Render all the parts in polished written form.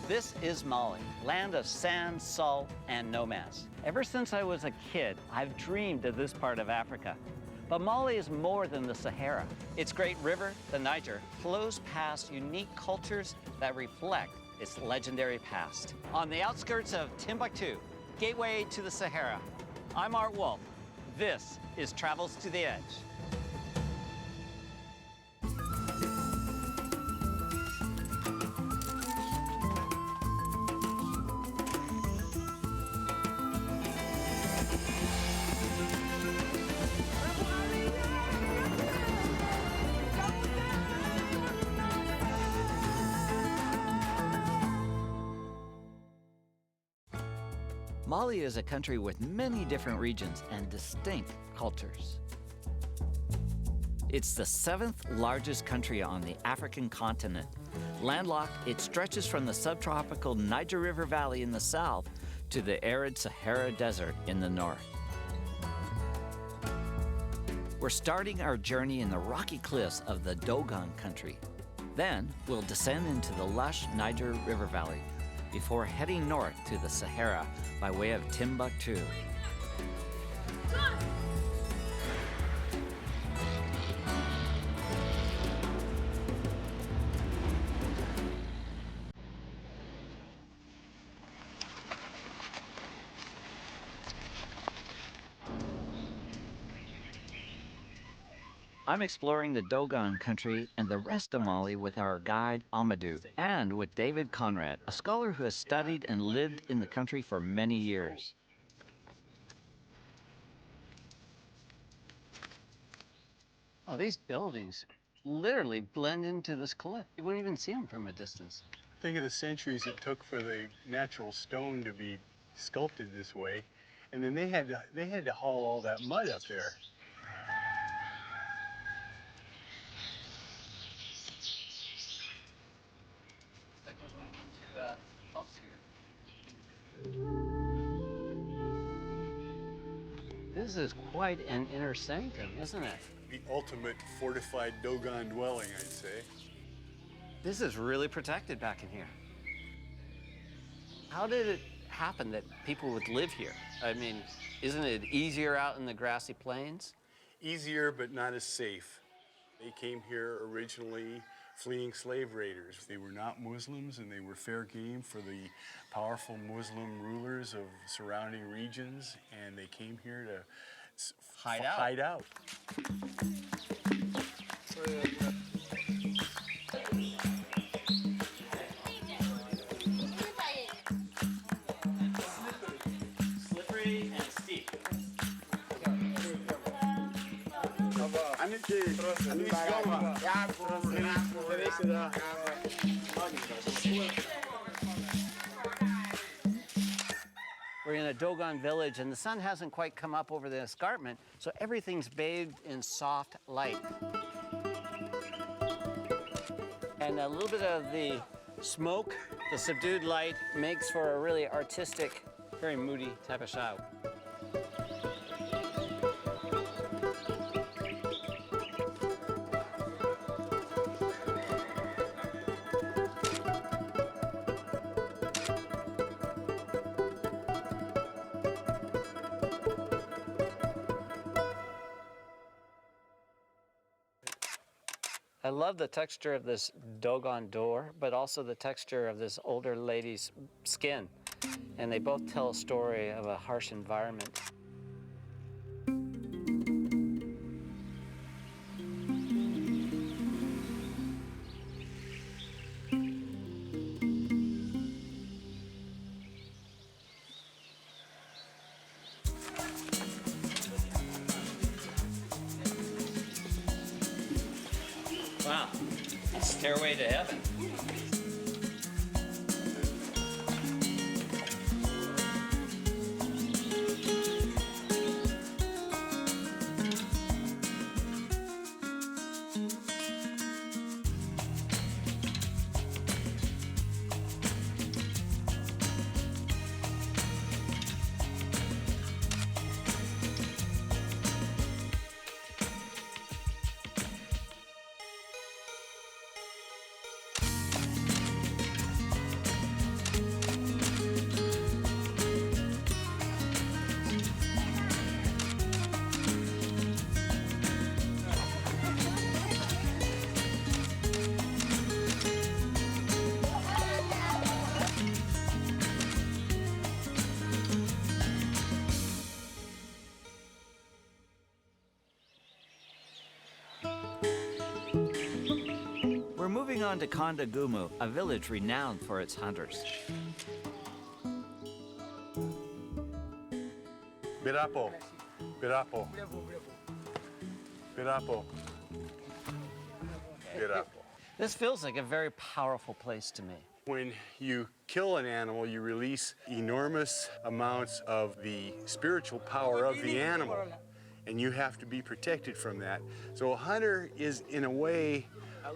This is Mali, land of sand, salt, and nomads. Ever since I was a kid, I've dreamed of this part of Africa. But Mali is more than the Sahara. Its great river, the Niger, flows past unique cultures that reflect its legendary past. On the outskirts of Timbuktu, gateway to the Sahara, I'm Art Wolf. This is Travels to the Edge. Mali is a country with many different regions and distinct cultures. It's the 7th largest country on the African continent. Landlocked, it stretches from the subtropical Niger River Valley in the south to the arid Sahara Desert in the north. We're starting our journey in the rocky cliffs of the Dogon country. Then we'll descend into the lush Niger River Valley before heading north to the Sahara by way of Timbuktu. I'm exploring the Dogon country and the rest of Mali with our guide, Amadou, and with David Conrad, a scholar who has studied and lived in the country for many years. Oh, these buildings literally blend into this cliff. You wouldn't even see them from a distance. Think of the centuries it took for the natural stone to be sculpted this way, and then they had to haul all that mud up there. This is quite an inner sanctum, isn't it? The ultimate fortified Dogon dwelling, I'd say. This is really protected back in here. How did it happen that people would live here? I mean, isn't it easier out in the grassy plains? Easier, but not as safe. They came here originally fleeing slave raiders. They were not Muslims, and they were fair game for the powerful Muslim rulers of surrounding regions, and they came here to hide out. Slippery and steep. We're in a Dogon village, and the sun hasn't quite come up over the escarpment, so everything's bathed in soft light. And a little bit of the smoke, the subdued light, makes for a really artistic, very moody type of shot. I love the texture of this Dogon door, but also the texture of this older lady's skin. And they both tell a story of a harsh environment. Wow, stairway to heaven. heading on to Kondagumu, a village renowned for its hunters. Birapo. Birapo. Birapo. Birapo. This feels like a very powerful place to me. When you kill an animal, you release enormous amounts of the spiritual power of the animal, and you have to be protected from that. So a hunter is, in a way,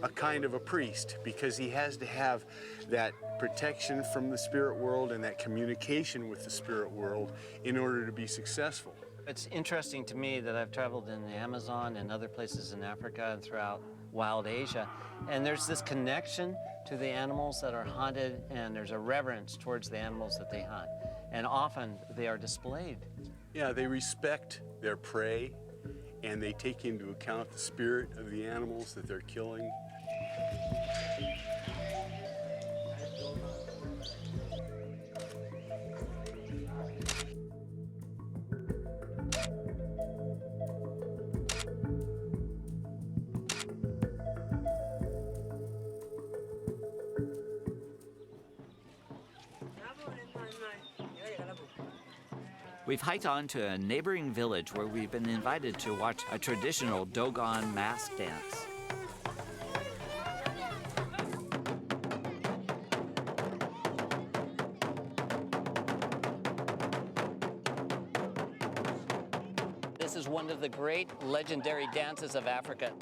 a kind of a priest, because he has to have that protection from the spirit world and that communication with the spirit world in order to be successful. It's interesting to me that I've traveled in the Amazon and other places in Africa and throughout wild Asia, and there's this connection to the animals that are hunted, and there's a reverence towards the animals that they hunt, and often they are displayed. Yeah, they respect their prey, and they take into account the spirit of the animals that they're killing. We've hiked on to a neighboring village where we've been invited to watch a traditional Dogon mask dance. This is one of the great legendary dances of Africa.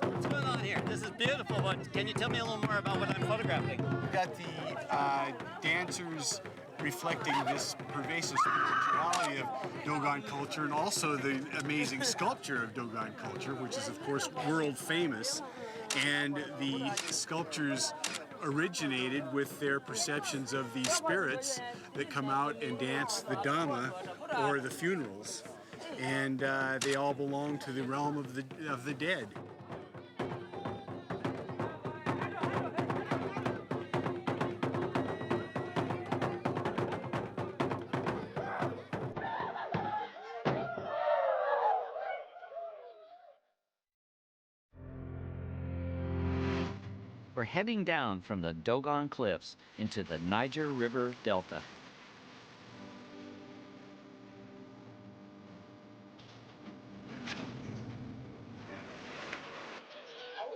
What's going on here? This is beautiful, but can you tell me a little more about what I'm photographing? We've got the dancers reflecting this pervasive spirituality of Dogon culture, and also the amazing sculpture of Dogon culture, which is, of course, world famous. And the sculptures originated with their perceptions of these spirits that come out and dance the Dhamma, or the funerals. And they all belong to the realm of the dead. We're heading down from the Dogon Cliffs into the Niger River Delta.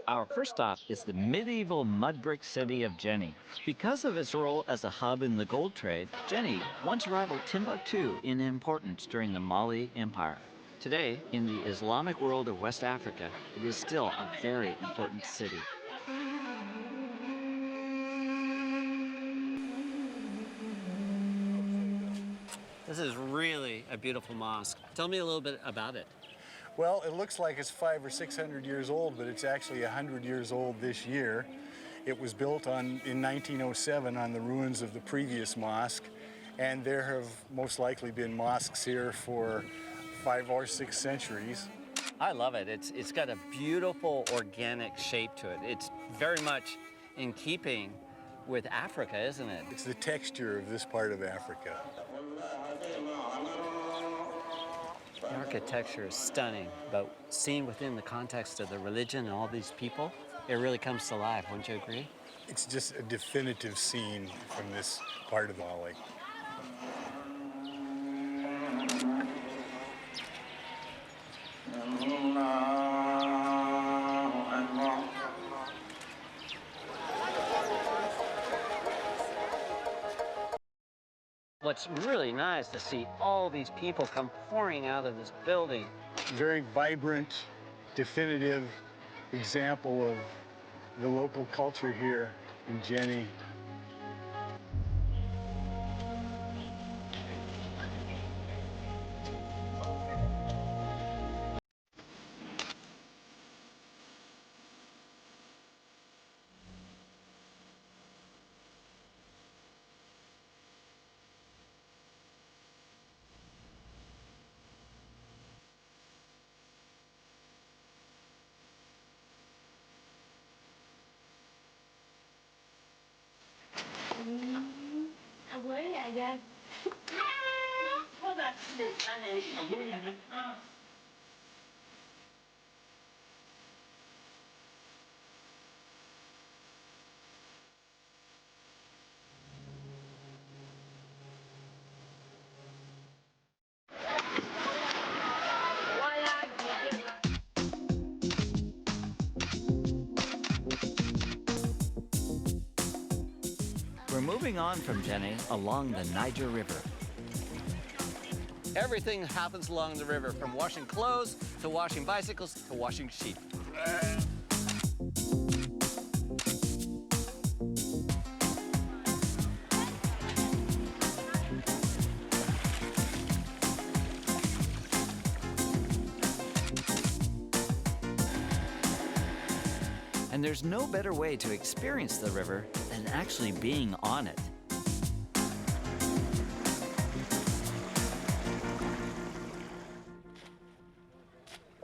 Our first stop is the medieval mud brick city of Jenny. Because of its role as a hub in the gold trade, Jenny once rivaled Timbuktu in importance during the Mali Empire. Today, in the Islamic world of West Africa, it is still a very important city. This is really a beautiful mosque. Tell me a little bit about it. Well, it looks like it's 500 or 600 years old, but it's actually 100 years old this year. It was built in 1907 on the ruins of the previous mosque, and there have most likely been mosques here for 5 or 6 centuries. I love it. It's got a beautiful organic shape to it. It's very much in keeping with Africa, isn't it? It's the texture of this part of Africa. The architecture is stunning, but seen within the context of the religion and all these people, it really comes to life. Wouldn't you agree? It's just a definitive scene from this part of Mali. What's really nice to see all these people come pouring out of this building. Very vibrant, definitive example of the local culture here in Jenny. We're moving on from Jenny along the Niger River. Everything happens along the river, from washing clothes to washing bicycles to washing sheep. And there's no better way to experience the river than actually being on it.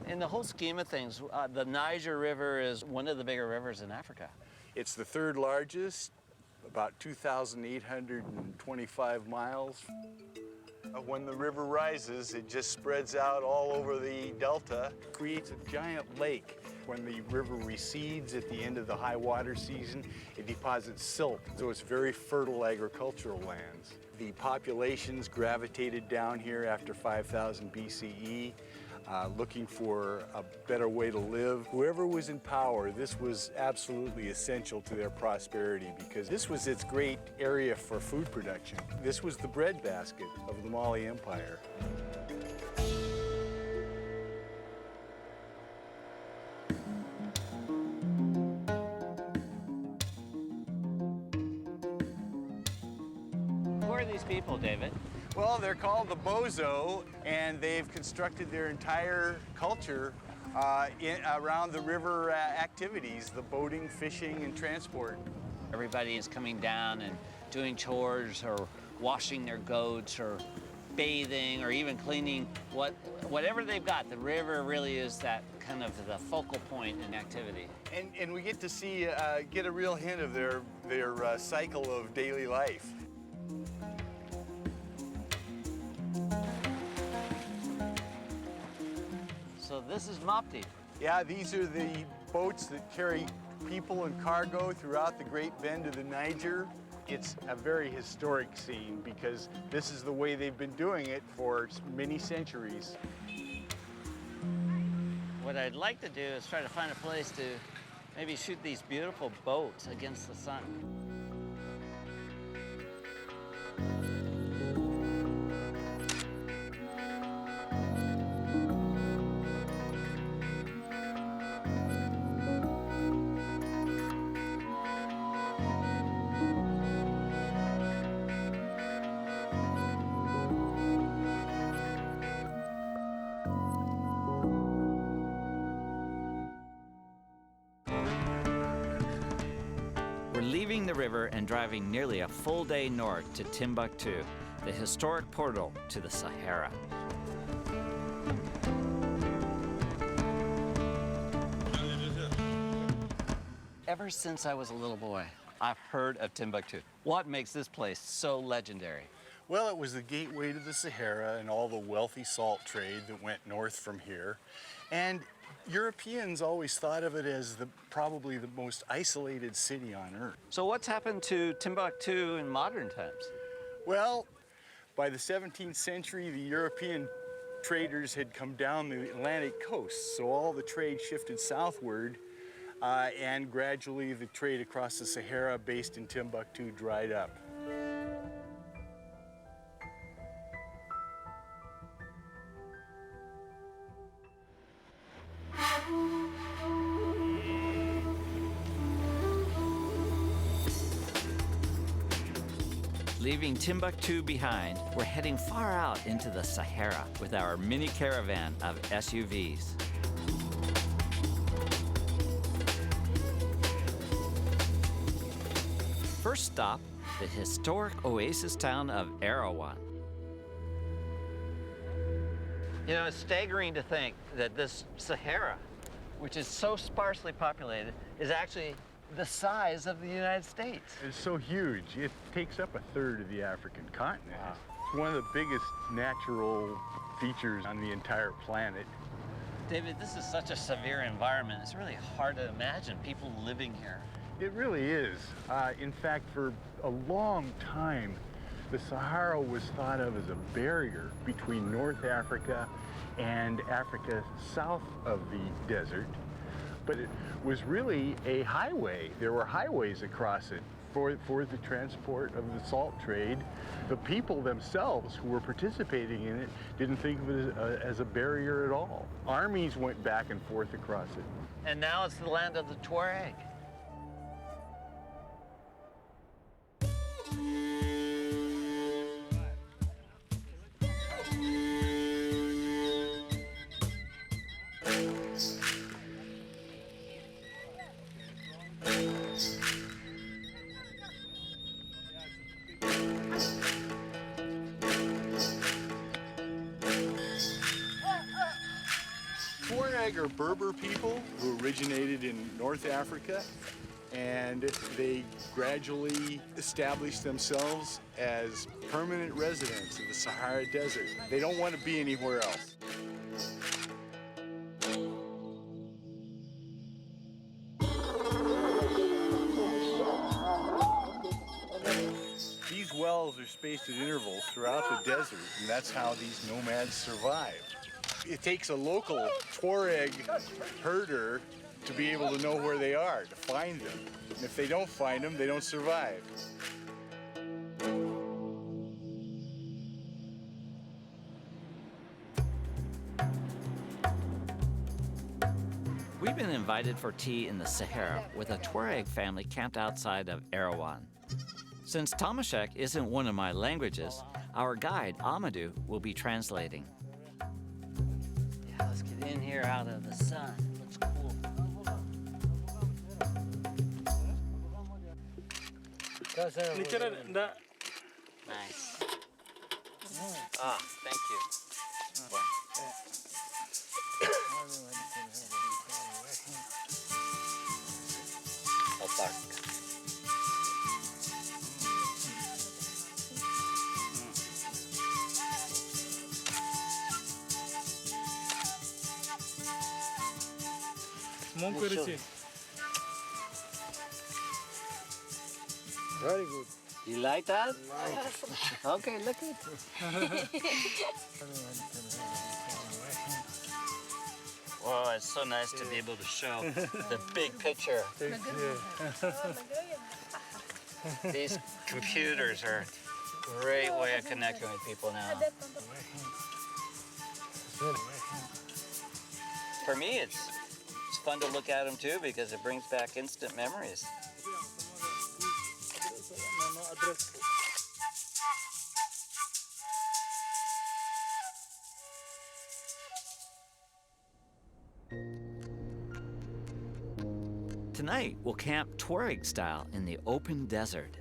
In the whole scheme of things, the Niger River is one of the bigger rivers in Africa. It's the third largest, about 2,825 miles. When the river rises, it just spreads out all over the delta, creates a giant lake. When the river recedes at the end of the high water season, it deposits silt, so it's very fertile agricultural lands. The populations gravitated down here after 5,000 BCE, looking for a better way to live. Whoever was in power, this was absolutely essential to their prosperity because this was its great area for food production. This was the breadbasket of the Mali Empire. Who are these people, David? Well, they're called the Bozo, and they've constructed their entire culture around the river activities, the boating, fishing, and transport. Everybody is coming down and doing chores or washing their goats or bathing or even cleaning whatever they've got. The river really is that kind of the focal point in activity. And we get to see, get a real hint of their cycle of daily life. So this is Mopti. Yeah, these are the boats that carry people and cargo throughout the Great Bend of the Niger. It's a very historic scene because this is the way they've been doing it for many centuries. What I'd like to do is try to find a place to maybe shoot these beautiful boats against the sun. We're leaving the river and driving nearly a full day north to Timbuktu, the historic portal to the Sahara. Ever since I was a little boy, I've heard of Timbuktu. What makes this place so legendary? Well, it was the gateway to the Sahara and all the wealthy salt trade that went north from here. And Europeans always thought of it as probably the most isolated city on earth. So what's happened to Timbuktu in modern times? Well, by the 17th century, the European traders had come down the Atlantic coast, so all the trade shifted southward, and gradually the trade across the Sahara based in Timbuktu dried up. Leaving Timbuktu behind, we're heading far out into the Sahara with our mini caravan of SUVs. First stop, the historic oasis town of Erawan. You know, it's staggering to think that this Sahara, which is so sparsely populated, is actually the size of the United States. It's so huge. It takes up a third of the African continent. Wow. It's one of the biggest natural features on the entire planet. David, this is such a severe environment. It's really hard to imagine people living here. It really is. In fact, for a long time, the Sahara was thought of as a barrier between North Africa and Africa south of the desert. But it was really a highway. There were highways across it for the transport of the salt trade. The people themselves who were participating in it didn't think of it as a barrier at all. Armies went back and forth across it. And now it's the land of the Tuareg. Tuareg are Berber people who originated in North Africa, and they gradually established themselves as permanent residents of the Sahara Desert. They don't want to be anywhere else. These wells are spaced at intervals throughout the desert, and that's how these nomads survive. It takes a local Tuareg herder to be able to know where they are, to find them. And if they don't find them, they don't survive. We've been invited for tea in the Sahara with a Tuareg family camped outside of Erewhon. Since Tamashek isn't one of my languages, our guide, Amadou, will be translating. Yeah, let's get in here out of the sun. Looks cool. Nice. Ah, thank you. Very good. You like that? Okay, look at it. Whoa, it's so nice to be able to show the big picture. These computers are a great way of connecting with people now. For me, it's fun to look at them too because it brings back instant memories. Tonight, we'll camp Tuareg style in the open desert.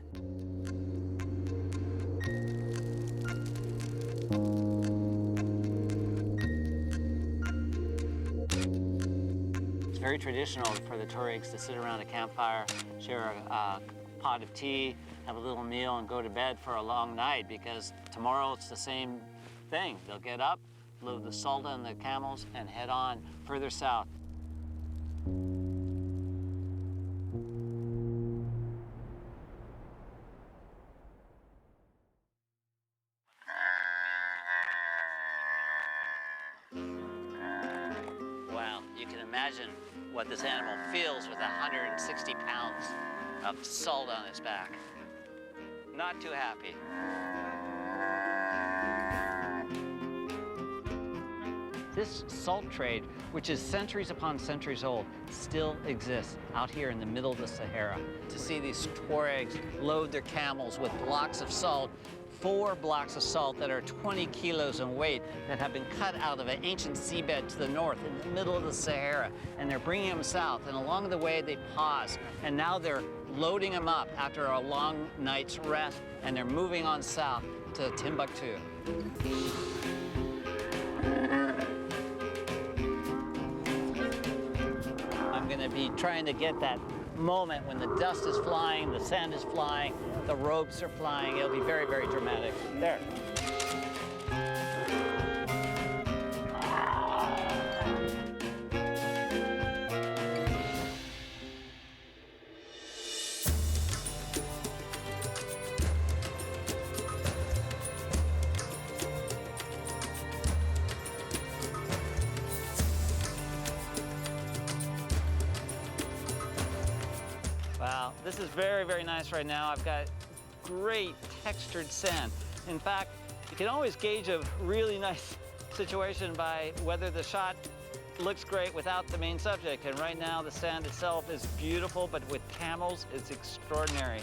It's very traditional for the Tuaregs to sit around a campfire, share a pot of tea, have a little meal, and go to bed for a long night because tomorrow it's the same thing. They'll get up, load the salt on the camels, and head on further south. Wow, you can imagine what this animal feels with 160 pounds of salt on its back. Not too happy. This salt trade, which is centuries upon centuries old, still exists out here in the middle of the Sahara. To see these Tuaregs load their camels with blocks of salt, 4 blocks of salt that are 20 kilos in weight that have been cut out of an ancient seabed to the north in the middle of the Sahara, and they're bringing them south, and along the way they pause, and now they're loading them up after a long night's rest, and they're moving on south to Timbuktu. I'm gonna be trying to get that moment when the dust is flying, the sand is flying, the ropes are flying. It'll be very, very dramatic. There. Wow, this is very, very nice right now. I've got great textured sand. In fact, you can always gauge a really nice situation by whether the shot looks great without the main subject. And right now, the sand itself is beautiful, but with camels, it's extraordinary.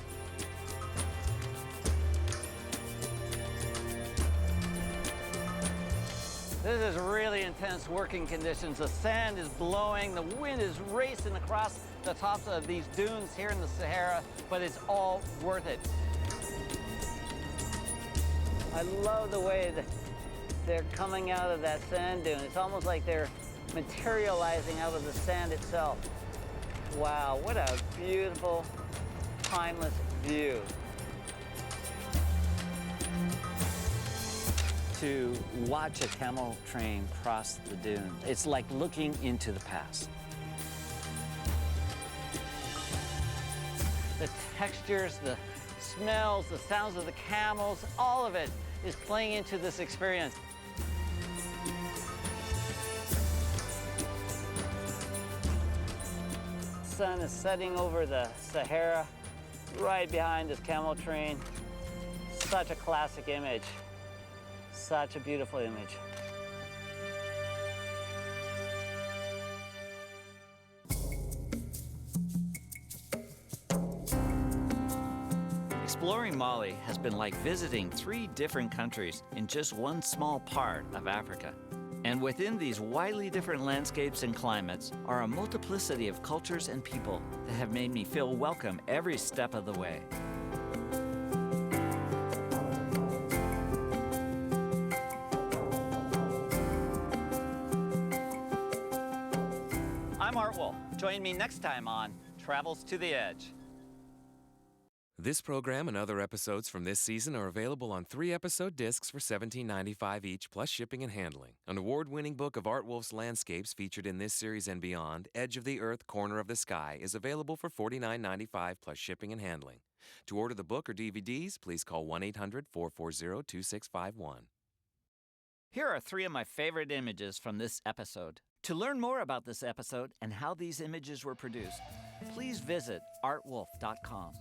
This is really intense working conditions. The sand is blowing, the wind is racing across the tops of these dunes here in the Sahara, but it's all worth it. I love the way that they're coming out of that sand dune. It's almost like they're materializing out of the sand itself. Wow, what a beautiful, timeless view. To watch a camel train cross the dune, it's like looking into the past. The textures, the smells, the sounds of the camels, all of it is playing into this experience. The sun is setting over the Sahara, right behind this camel train. Such a classic image. Such a beautiful image. Exploring Mali has been like visiting 3 different countries in just one small part of Africa. And within these widely different landscapes and climates are a multiplicity of cultures and people that have made me feel welcome every step of the way. I'm Art Wolf. Join me next time on Travels to the Edge. This program and other episodes from this season are available on 3-episode discs for $17.95 each, plus shipping and handling. An award-winning book of Art Wolf's landscapes featured in this series and beyond, Edge of the Earth, Corner of the Sky, is available for $49.95 plus shipping and handling. To order the book or DVDs, please call 1-800-440-2651. Here are 3 of my favorite images from this episode. To learn more about this episode and how these images were produced, please visit artwolf.com.